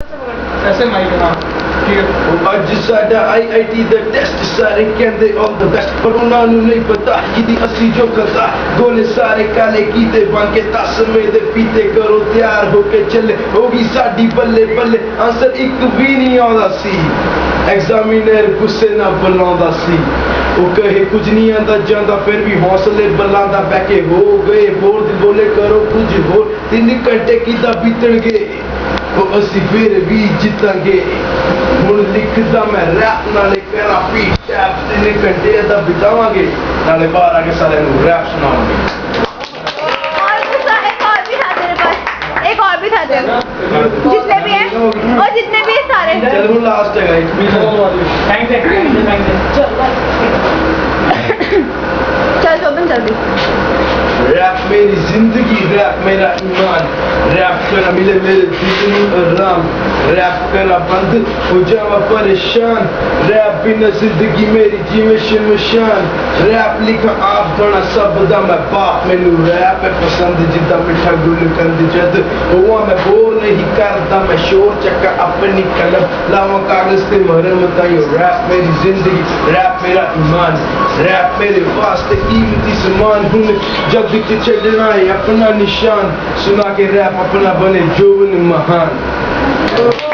ऐसे माइक हाँ ठीक है। ਅੱਜ ਸਾਡਾ IIT ਦਾ ਟੈਸਟ ਸਾਰੇ ਕਹਿੰਦੇ ਆਲ ਦ ਬੈਸਟ ਪਰ ਉਹਨਾਂ ਨੂੰ ਨਹੀਂ ਪਤਾ ਜਿਹਦੀ ਅਸੀਂ ਜੋ ਕਰਦਾ ਗੋਲੇ ਸਾਰੇ ਕਾਲੇ ਕੀਤੇ ਬਣ ਕੇ ਤਸਮੇ ਦੇ ਪੀਤੇ ਕਰੋ ਤਿਆਰ ਹੋ ਕੇ ਚੱਲੇ ਹੋਗੀ ਸਾਡੀ ਬੱਲੇ ਬੱਲੇ ਆਨਸਰ ਇੱਕ ਵੀ ਨਹੀਂ ਆਉਂਦਾ ਸੀ ਐਗਜ਼ਾਮੀਨਰ ਗੁੱਸੇ ਨਾਲ ਬੁਲਾਉਂਦਾ ਸੀ ਉਹ ਕਹੇ ਕੁਝ ਨਹੀਂ ਆਂਦਾ ਜਾਂਦਾ ਫਿਰ ਵੀ ਹੌਸਲੇ ਬੁਲਾਉਂਦਾ ਬਹਿ ਕੇ ਹੋ ਗਏ ਬੋਲ ਦੀ ਬੋਲੇ ਕਰੋ ਕੁਝ ਹੋਰ 3 ਘੰਟੇ ਕਿੱਦਾਂ ਬੀਤਣਗੇ ਉਹ ਅਸੀਂ ਫਿਰ ਵੀ ਜਿੱਤਾਂਗੇ ਹੁਣ ਲਿਖਦਾ ਮੈਂ ਰੈਪ ਨਾਲੇ ਕਰਾਂ ਪੀਟ ਟੈਪ 3 ਘੰਟੇ ਦਾ ਬਿਤਾਵਾਂਗੇ ਨਾਲੇ ਬਾਹਰ ਆ ਕੇ ਸਾਰਿਆਂ ਨੂੰ ਰੈਪ ਸੁਣਾਵਾਂਗੇ एक और भी था तेरे जितने भी हैं और जितने भी हैं सारे चलो लास्ट है गाइस चल शोभन जल्दी रैप मेरी जिंदगी रैप मेरा ईमान रैप करा मिले मेरे जितनी आराम रैप करा बंद हो जावा परेशान रैप बिना जिंदगी मेरी जीवे शमशान रैप लिखा आप बना सब दा मैं बाप मैनू रैप है पसंद जिदा मिठा गुल कंद जद हुआ मैं बोर नहीं करता मैं शोर चक्का अपनी कलम लावा कागज ते मरम तायो रैप मेरी जिंदगी रैप मेरा ईमान रैप मेरे वास्ते कीमती सामान हूं जग के चलना है अपना निशान सुना के रैप अपना बने जोवन महान